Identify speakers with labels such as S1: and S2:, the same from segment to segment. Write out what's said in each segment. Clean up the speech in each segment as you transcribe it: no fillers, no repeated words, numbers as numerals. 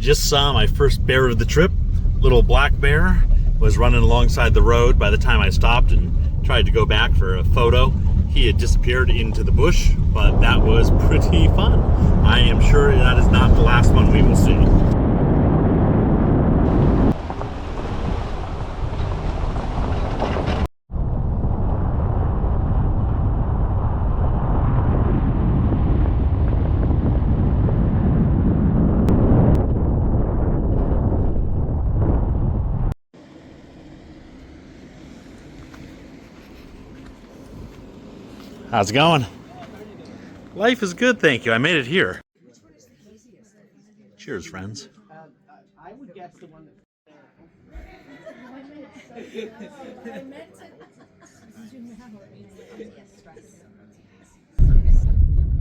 S1: Just saw my first bear of the trip. Little black bear was running alongside the road by the time I stopped and tried to go back for a photo. He had disappeared into the bush, but that was pretty fun. I am sure that is not the last one we will see. How's it going? Life is good, thank you. I made it here. Cheers, friends.
S2: I would guess the one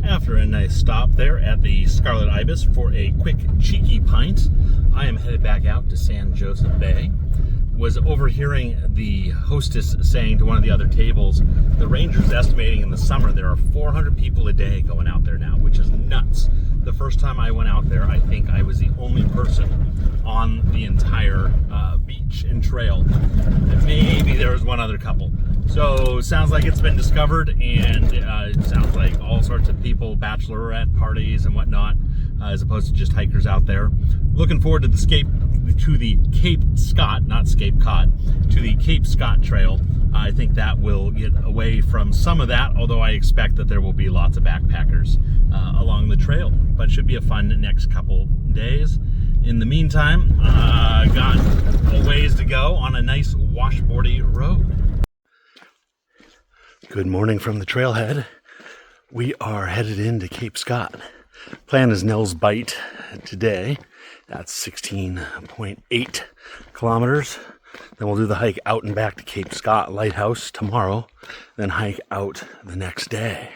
S1: After a nice stop there at the Scarlett Ibis for a quick cheeky pint, I am headed back out to San Josef Bay. Was overhearing the hostess saying to one of the other tables, the ranger's estimating in the summer there are 400 people a day going out there now, which is nuts. The first time I went out there, I think I was the only person on the entire beach and trail. And maybe there was one other couple. So sounds like it's been discovered, and it sounds like all sorts of people, bachelorette parties and whatnot, as opposed to just hikers out there. Looking forward to the Cape Scott, not Scape Cod, to the Cape Scott Trail. I think that will get away from some of that, although I expect that there will be lots of backpackers along the trail. But it should be a fun next couple days. In the meantime, got a ways to go on a nice washboardy road. Good morning from the trailhead. We are headed into Cape Scott. Plan is Nels Bight today. That's 16.8 kilometers. Then we'll do the hike out and back to Cape Scott Lighthouse tomorrow. Then hike out the next day.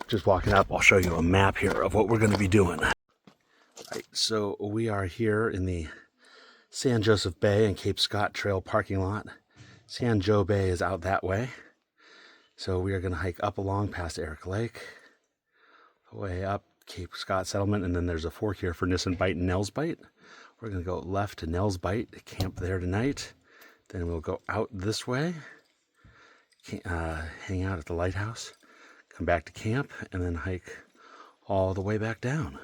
S1: Just walking up, I'll show you a map here of what we're going to be doing. Right, so we are here in the San Josef Bay and Cape Scott Trail parking lot. San Jo Bay is out that way. So we are going to hike up along past Eric Lake, way up Cape Scott Settlement, and then there's a fork here for Nissen Bight and Nels Bight. We're going to go left to Nels Bight, camp there tonight. Then we'll go out this way, hang out at the lighthouse, come back to camp, and then hike all the way back down.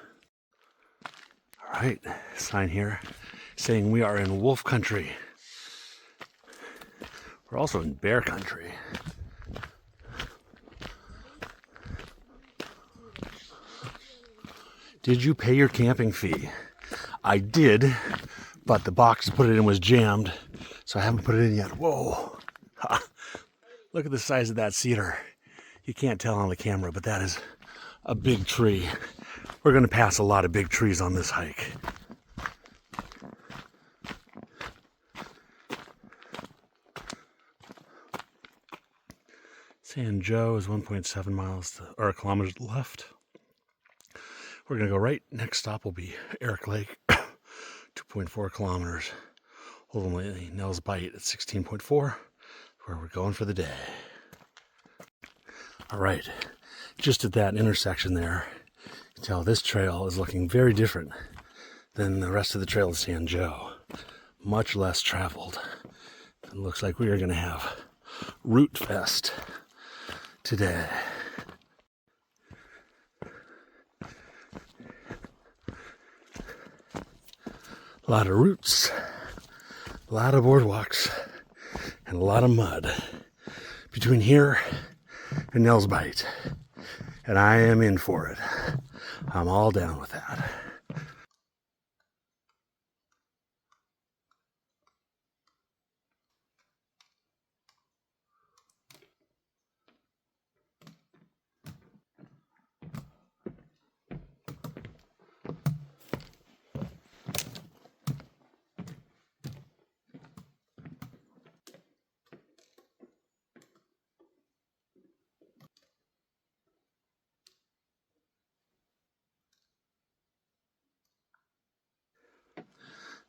S1: All right, sign here saying we are in wolf country. We're also in bear country. Did you pay your camping fee? I did, but the box to put it in was jammed, so I haven't put it in yet. Whoa. Ha. Look at the size of that cedar. You can't tell on the camera, but that is a big tree. We're going to pass a lot of big trees on this hike. San Jo is 1.7 miles or kilometers left. We're going to go right. Next stop will be Eric Lake, 2.4 kilometers. Ultimately, Nels Bight at 16.4, where we're going for the day. All right, just at that intersection there, you can tell this trail is looking very different than the rest of the trail of San Jo. Much less traveled. It looks like we are going to have Root Fest today. A lot of roots, a lot of boardwalks, and a lot of mud between here and Nels Bight. And I am in for it. I'm all down with that.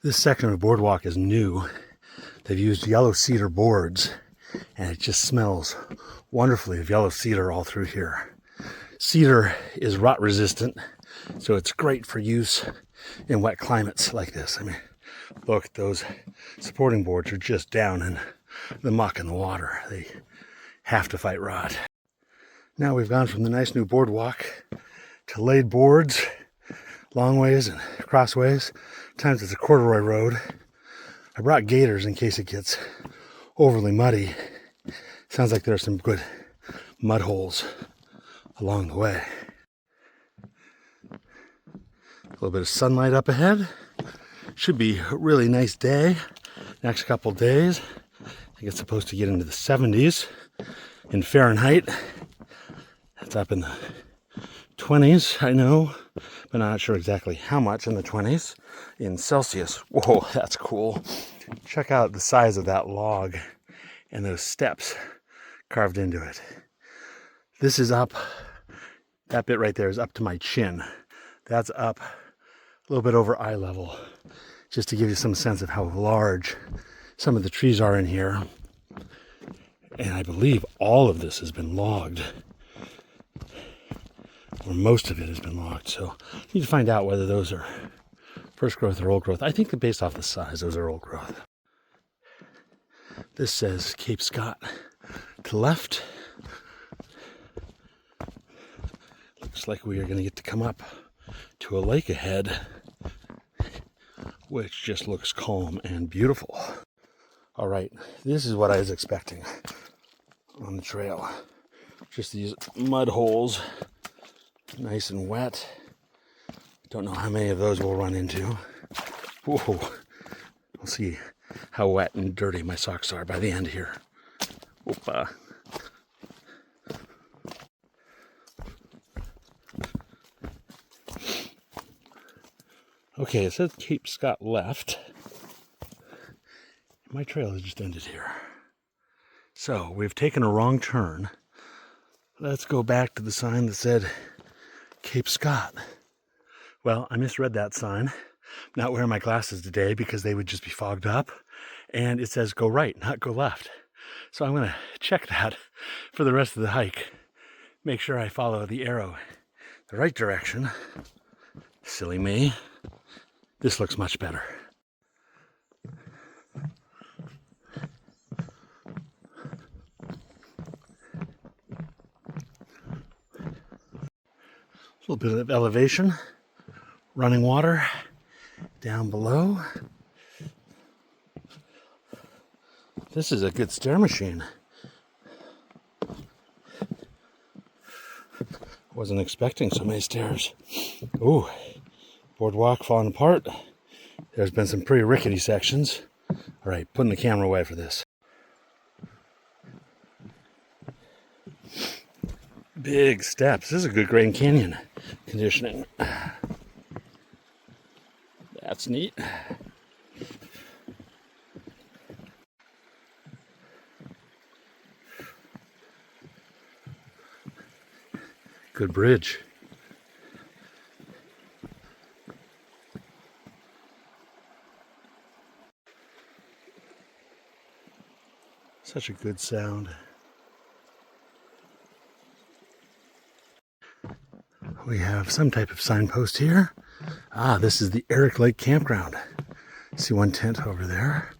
S1: This section of boardwalk is new. They've used yellow cedar boards, and it just smells wonderfully of yellow cedar all through here. Cedar is rot resistant, so it's great for use in wet climates like this. I mean, look, those supporting boards are just down in the muck and the water. They have to fight rot. Now we've gone from the nice new boardwalk to laid boards, long ways and crossways. Sometimes it's a corduroy road. I brought gaiters in case it gets overly muddy. Sounds like there's some good mud holes along the way. A little bit of sunlight up ahead. Should be a really nice day. Next couple days. I think it's supposed to get into the 70s in Fahrenheit. It's up in the 20s, I know, but not sure exactly how much in the 20s in Celsius. Whoa, that's cool. Check out the size of that log and those steps carved into it. This is up, that bit right there is up to my chin. That's up a little bit over eye level, just to give you some sense of how large some of the trees are in here. And I believe all of this has been logged, or most of it has been logged. So I need to find out whether those are first growth or old growth. I think that based off the size, those are old growth. This says Cape Scott to the left. Looks like we are going to get to come up to a lake ahead, which just looks calm and beautiful. All right, this is what I was expecting on the trail. Just these mud holes, nice and wet. Don't know how many of those we'll run into. Whoa, we'll see how wet and dirty my socks are by the end here. Opa. Okay, it says Cape Scott left. My trail has just ended here. So we've taken a wrong turn. Let's go back to the sign that said Cape Scott. Well, I misread that sign. I'm not wearing my glasses today because they would just be fogged up. And it says go right, not go left. So I'm going to check that for the rest of the hike. Make sure I follow the arrow the right direction. Silly me. This looks much better. A little bit of elevation, running water down below. This is a good stair machine. Wasn't expecting so many stairs. Ooh, boardwalk falling apart. There's been some pretty rickety sections. All right, putting the camera away for this. Big steps. This is a good Grand Canyon conditioning. That's neat. Good bridge. Such a good sound. We have some type of signpost here. Ah, this is the Eric Lake Campground. See one tent over there.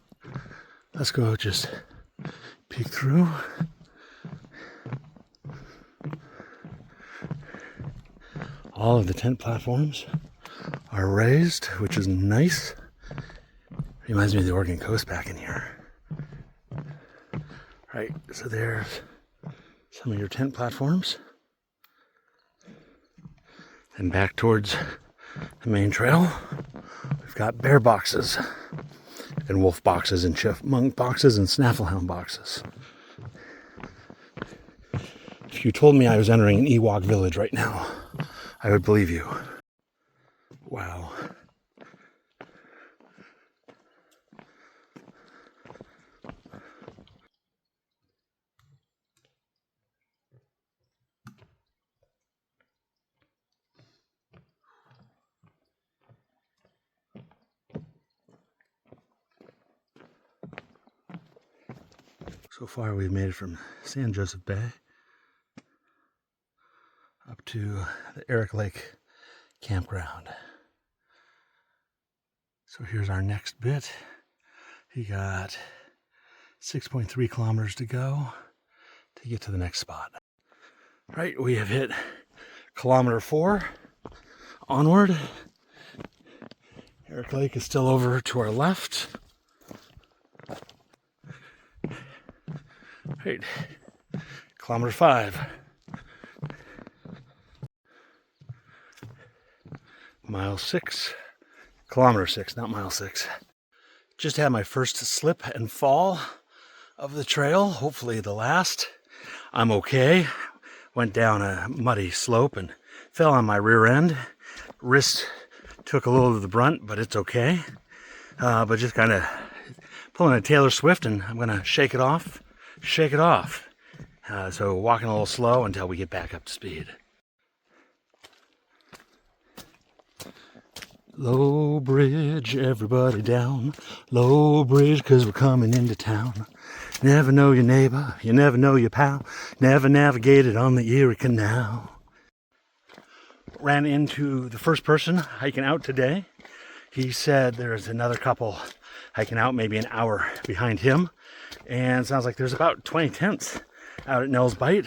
S1: Let's go just peek through. All of the tent platforms are raised, which is nice. Reminds me of the Oregon coast back in here. Right, so there's some of your tent platforms. And back towards the main trail, we've got bear boxes and wolf boxes and chipmunk boxes and snafflehound boxes. If you told me I was entering an Ewok village right now, I would believe you. Wow. So far we've made it from San Josef Bay up to the Eric Lake Campground. So here's our next bit. You got 6.3 kilometers to go to get to the next spot. Right, we have hit kilometer 4 onward. Eric Lake is still over to our left. Right, kilometer 5. Mile 6. Kilometer 6, not mile 6. Just had my first slip and fall of the trail, hopefully the last. I'm okay. Went down a muddy slope and fell on my rear end. Wrist took a little of the brunt, but it's okay. But just kind of pulling a Taylor Swift, and I'm gonna shake it off. So walking a little slow until we get back up to speed. Low bridge, everybody down. Low bridge, 'cause we're coming into town. Never know your neighbor, you never know your pal. Never navigated on the Erie Canal. Ran into the first person hiking out today. He said there's another couple hiking out, maybe an hour behind him. And it sounds like there's about 20 tents out at Nels Bight.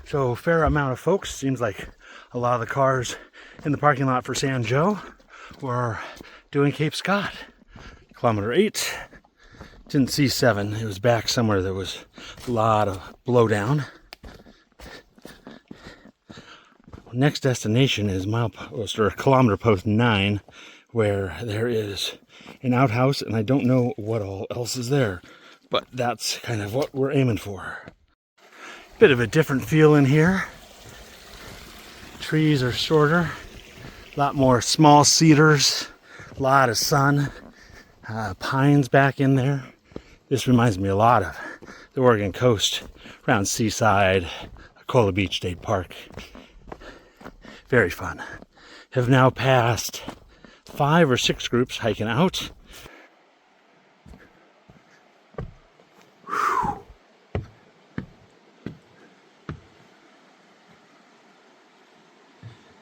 S1: So a fair amount of folks. Seems like a lot of the cars in the parking lot for San Jo were doing Cape Scott. Kilometer 8. Didn't see 7. It was back somewhere. There was a lot of blowdown. Next destination is milepost or kilometer post 9, where there is an outhouse, and I don't know what all else is there, but that's kind of what we're aiming for. Bit of a different feel in here. Trees are shorter. A lot more small cedars, a lot of sun, pines back in there. This reminds me a lot of the Oregon coast around Seaside, Cola Beach State Park. Very fun. Have now passed 5 or 6 groups hiking out. Whew.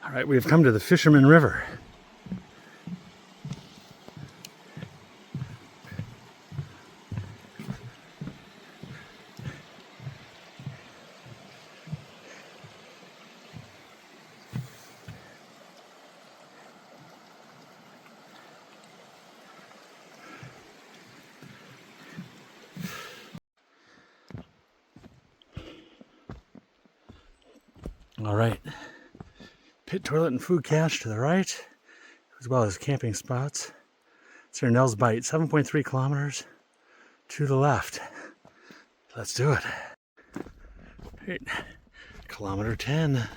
S1: All right, we've come to the Fisherman River. All right. Pit, toilet, and food cache to the right, as well as camping spots. It's near Nels Bight, 7.3 kilometers to the left. Let's do it. Right. Kilometer 10.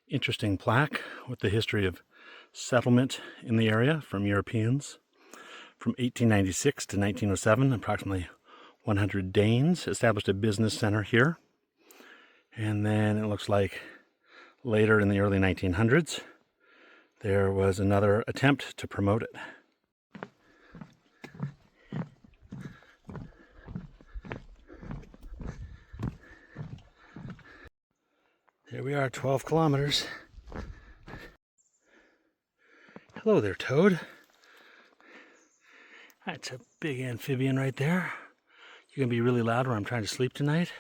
S1: Interesting plaque with the history of settlement in the area from Europeans. From 1896 to 1907, approximately 100 Danes established a business center here. And then it looks like later in the early 1900s, there was another attempt to promote it. Here we are, 12 kilometers. Hello there, Toad. That's a big amphibian right there. You're gonna be really loud when I'm trying to sleep tonight.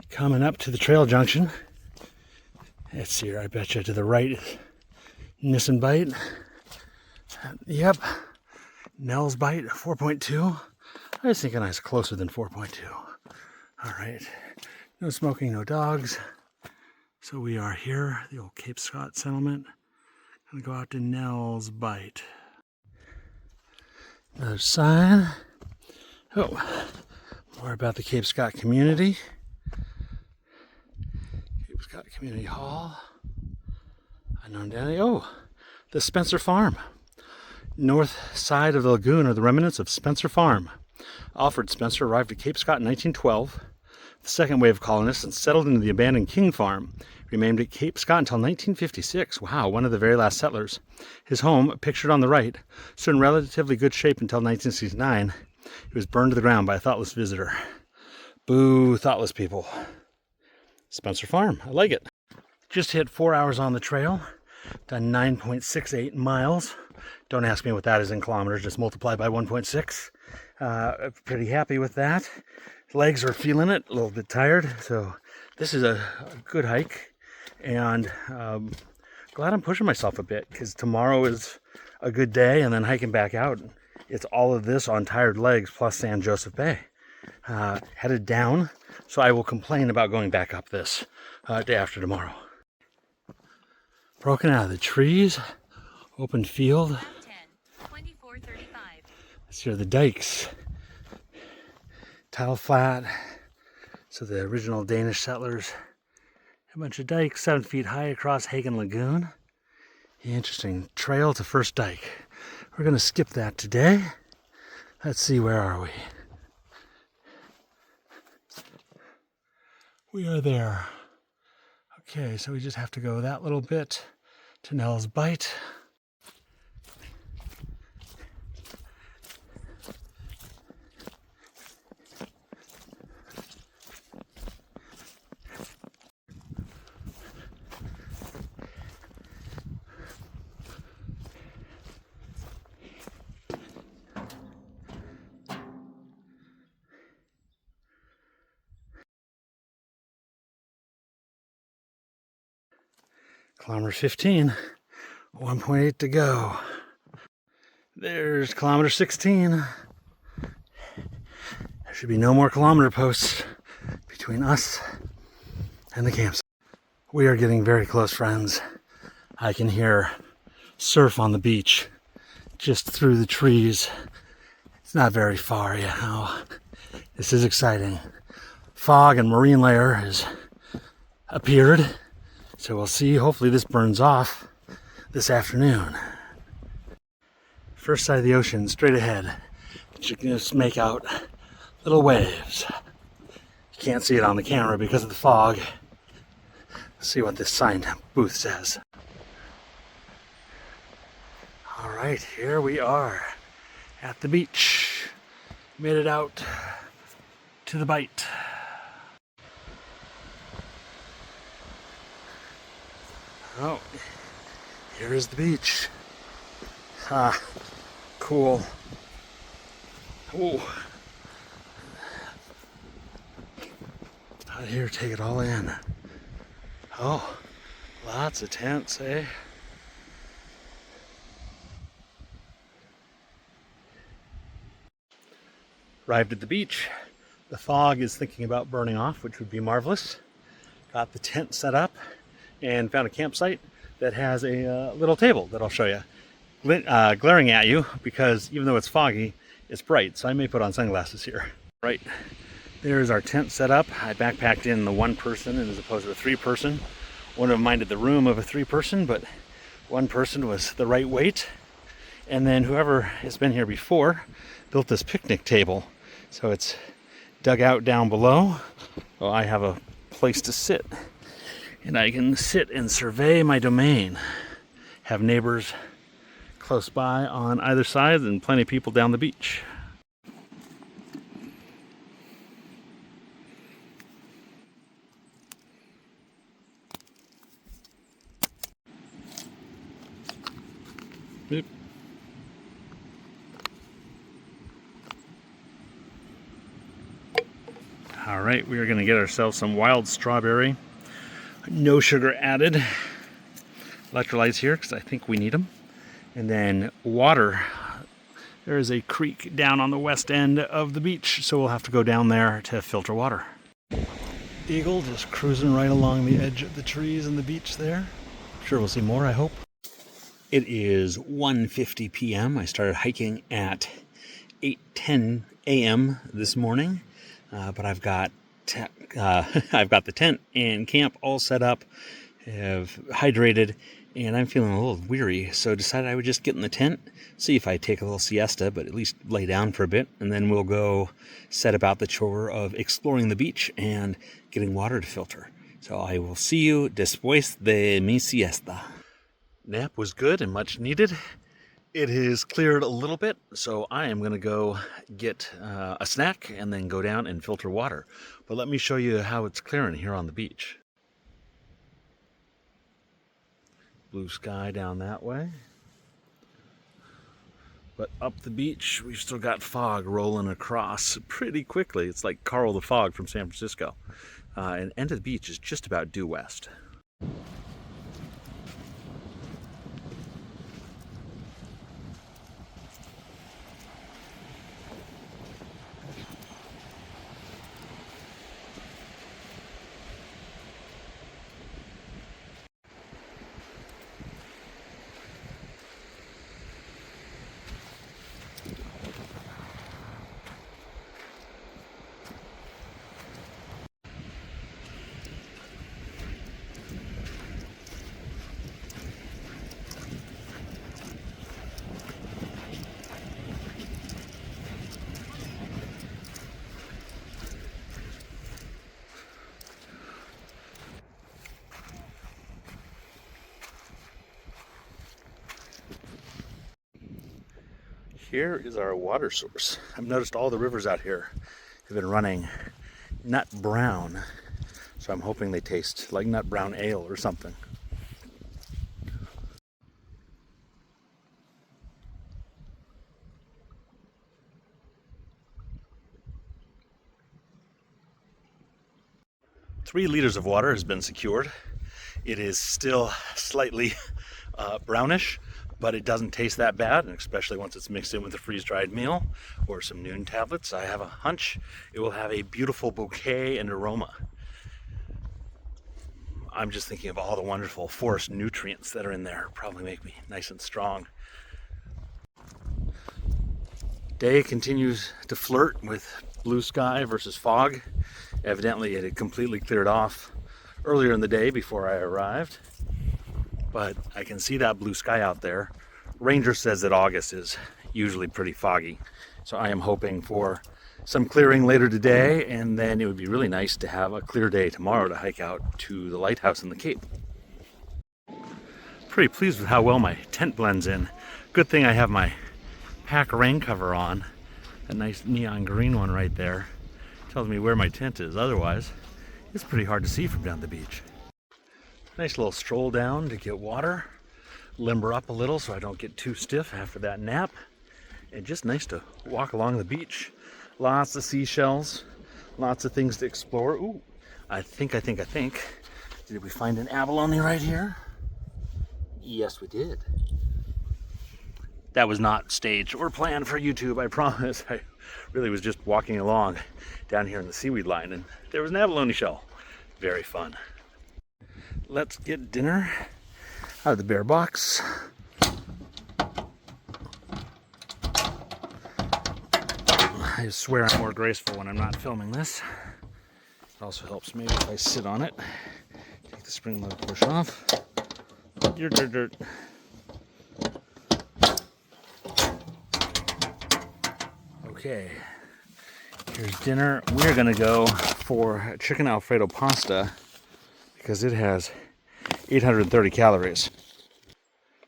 S1: Coming up to the trail junction. Let's see here, I bet you to the right is Nissen Bight. Yep, Nels Bight, 4.2. I was thinking I was closer than 4.2. All right, no smoking, no dogs. So we are here, the old Cape Scott settlement. Gonna go out to Nels Bight. Another sign. Oh, more about the Cape Scott community. Cape Scott Community Hall. Unknown Danny. Oh, the Spencer Farm. North side of the lagoon are the remnants of Spencer Farm. Alfred Spencer arrived at Cape Scott in 1912. The second wave of colonists and settled into the abandoned King Farm. Remained at Cape Scott until 1956. Wow, one of the very last settlers. His home, pictured on the right, stood in relatively good shape until 1969. It was burned to the ground by a thoughtless visitor. Boo, thoughtless people. Spencer Farm, I like it. Just hit 4 hours on the trail. Done 9.68 miles. Don't ask me what that is in kilometers, just multiply by 1.6. Pretty happy with that. Legs are feeling it, a little bit tired, so this is a good hike, and glad I'm pushing myself a bit, because tomorrow is a good day, and then hiking back out, it's all of this on tired legs plus San Josef Bay. Headed down, so I will complain about going back up this day after tomorrow. Broken out of the trees, open field. 24:35. Let's hear the dikes. Tile flat. So the original Danish settlers. A bunch of dikes 7 feet high across Hansen Lagoon. Interesting. Trail to first dike. We're going to skip that today. Let's see, where are we? We are there. Okay, so we just have to go that little bit to Nels Bight. Kilometer 15, 1.8 to go. There's kilometer 16. There should be no more kilometer posts between us and the campsite. We are getting very close, friends. I can hear surf on the beach just through the trees. It's not very far, you know. This is exciting. Fog and marine layer has appeared. So we'll see. Hopefully this burns off this afternoon. First side of the ocean, straight ahead. You can just make out little waves. You can't see it on the camera because of the fog. Let's see what this sign booth says. All right, here we are at the beach. Made it out to the Bight. Oh, here is the beach. Ah, cool. Ooh. Out here, take it all in. Oh, lots of tents, eh? Arrived at the beach. The fog is thinking about burning off, which would be marvelous. Got the tent set up and found a campsite that has a little table that I'll show you. Glaring at you because even though it's foggy, it's bright, so I may put on sunglasses here. Right, there's our tent set up. I backpacked in the 1 person as opposed to a 3 person. Wouldn't have minded the room of a 3 person, but 1 person was the right weight. And then whoever has been here before built this picnic table. So it's dug out down below. Well, I have a place to sit. And I can sit and survey my domain. Have neighbors close by on either side and plenty of people down the beach. Boop. All right, we are going to get ourselves some wild strawberry. No sugar added. Electrolytes here because I think we need them. And then water. There is a creek down on the west end of the beach, so we'll have to go down there to filter water. Eagle just cruising right along the edge of the trees and the beach there. Sure, we'll see more, I hope. It is 1:50 p.m. I started hiking at 8:10 a.m. this morning, but I've got the tent and camp all set up, have hydrated, and I'm feeling a little weary, so decided I would just get in the tent, see if I take a little siesta, but at least lay down for a bit, and then we'll go set about the chore of exploring the beach and getting water to filter. So I will see you después de mi siesta. Nap was good and much needed. It has cleared a little bit, so I am going to go get a snack and then go down and filter water. But let me show you how it's clearing here on the beach. Blue sky down that way. But up the beach, we've still got fog rolling across pretty quickly. It's like Carl the Fog from San Francisco. And end of the beach is just about due west. Here is our water source. I've noticed all the rivers out here have been running nut brown, so I'm hoping they taste like nut brown ale or something. Three liters of water has been secured. It is still slightly brownish, but it doesn't taste that bad, and especially once it's mixed in with a freeze-dried meal or some Noon tablets, I have a hunch it will have a beautiful bouquet and aroma. I'm just thinking of all the wonderful forest nutrients that are in there. Probably make me nice and strong. Day continues to flirt with blue sky versus fog. Evidently it had completely cleared off earlier in the day before I arrived. But I can see that blue sky out there. Ranger says that August is usually pretty foggy, so I am hoping for some clearing later today, and then it would be really nice to have a clear day tomorrow to hike out to the lighthouse in the Cape. Pretty pleased with how well my tent blends in. Good thing I have my pack rain cover on, a nice neon green one right there. Tells me where my tent is. Otherwise, it's pretty hard to see from down the beach. Nice little stroll down to get water, limber up a little so I don't get too stiff after that nap, and just nice to walk along the beach. Lots of seashells, lots of things to explore. Ooh, I think. Did we find an abalone right here? Yes, we did. That was not staged or planned for YouTube, I promise. I really was just walking along down here in the seaweed line, and there was an abalone shell. Very fun. Let's get dinner out of the bear box. I swear I'm more graceful when I'm not filming this. It also helps maybe if I sit on it. Take the spring load push off. Dirt. Okay, here's dinner. We're gonna go for chicken Alfredo pasta because it has 830 calories.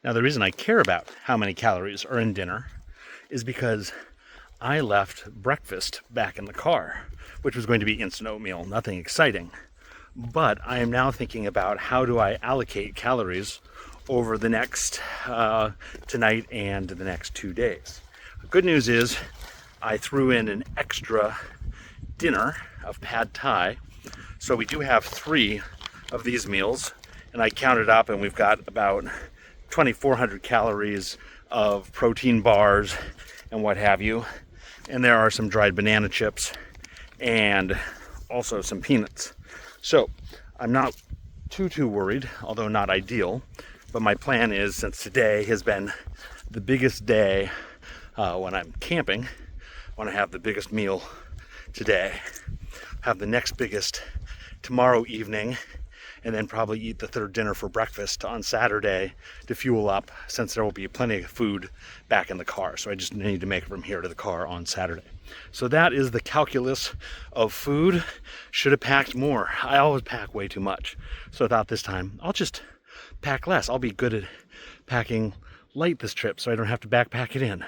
S1: Now, the reason I care about how many calories are in dinner is because I left breakfast back in the car, which was going to be instant oatmeal, nothing exciting. But I am now thinking about how do I allocate calories over the next tonight and the next 2 days. The good news is I threw in an extra dinner of pad thai, so we do have 3 of these meals, and I counted up and we've got about 2,400 calories of protein bars and what have you, and there are some dried banana chips and also some peanuts. So I'm not too worried, although not ideal, but my plan is, since today has been the biggest day when I'm camping, I want to have the biggest meal today, have the next biggest tomorrow evening, and then probably eat the 3rd dinner for breakfast on Saturday to fuel up, since there will be plenty of food back in the car. So I just need to make it from here to the car on Saturday. So that is the calculus of food. Should have packed more. I always pack way too much. So I thought this time I'll just pack less. I'll be good at packing light this trip so I don't have to backpack it in.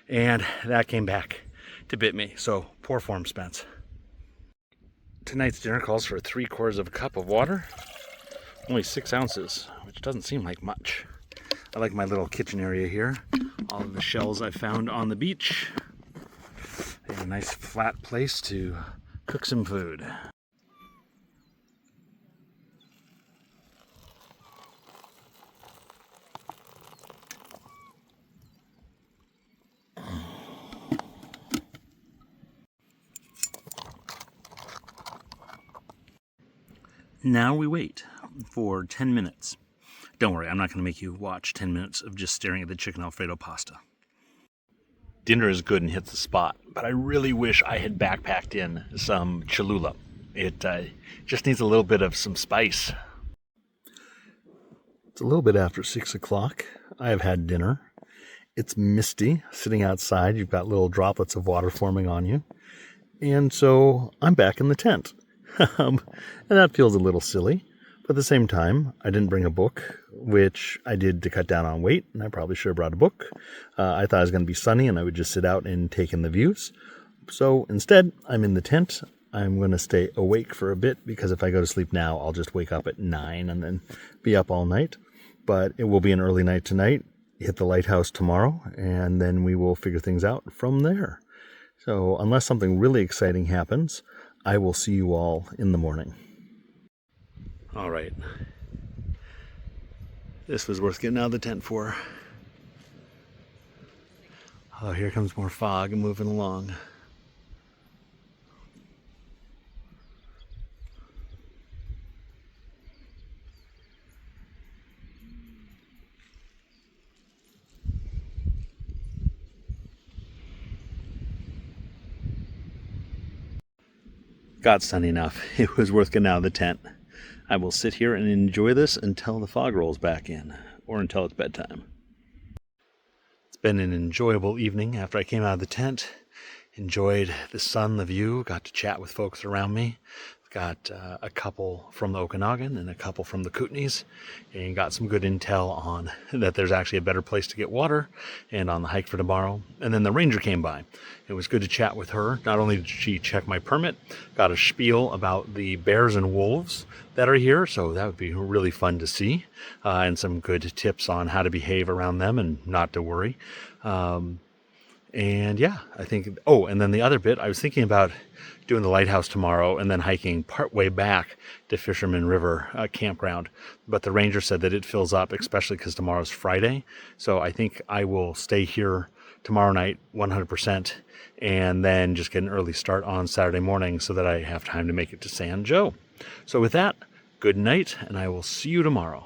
S1: And that came back to bit me. So poor form, Spence. Tonight's dinner calls for 3/4 of a cup of water, Only 6 ounces, which doesn't seem like much. I like my little kitchen area here. All of the shells I found on the beach. And a nice flat place to cook some food. Now we wait for 10 minutes. Don't worry, I'm not going to make you watch 10 minutes of just staring at the chicken Alfredo pasta. Dinner is good and hits the spot, but I really wish I had backpacked in some Cholula. It just needs a little bit of some spice. It's a little bit after 6 o'clock. I have had dinner. It's misty, sitting outside. You've got little droplets of water forming on you. And so I'm back in the tent. And that feels a little silly. But at the same time, I didn't bring a book, which I did to cut down on weight, and I probably should have brought a book. I thought it was going to be sunny and I would just sit out and take in the views. So instead, I'm in the tent. I'm going to stay awake for a bit because if I go to sleep now, I'll just wake up at 9 and then be up all night. But it will be an early night tonight, hit the lighthouse tomorrow, and then we will figure things out from there. So unless something really exciting happens, I will see you all in the morning. All right. This was worth getting out of the tent for. Oh, here comes more fog moving along. Got sunny enough. It was worth getting out of the tent. I will sit here and enjoy this until the fog rolls back in, or until it's bedtime. It's been an enjoyable evening after I came out of the tent. Enjoyed the sun, the view, got to chat with folks around me. Got a couple from the Okanagan and a couple from the Kootenays, and got some good intel on that there's actually a better place to get water and on the hike for tomorrow. And then the ranger came by. It was good to chat with her. Not only did she check my permit, got a spiel about the bears and wolves that are here, so that would be really fun to see, and some good tips on how to behave around them and not to worry. And yeah, I think, oh, and then the other bit, I was thinking about doing the lighthouse tomorrow and then hiking part way back to Fisherman River campground. But the ranger said that it fills up, especially because tomorrow's Friday. So I think I will stay here tomorrow night 100% and then just get an early start on Saturday morning so that I have time to make it to San Jo. So with that, good night, and I will see you tomorrow.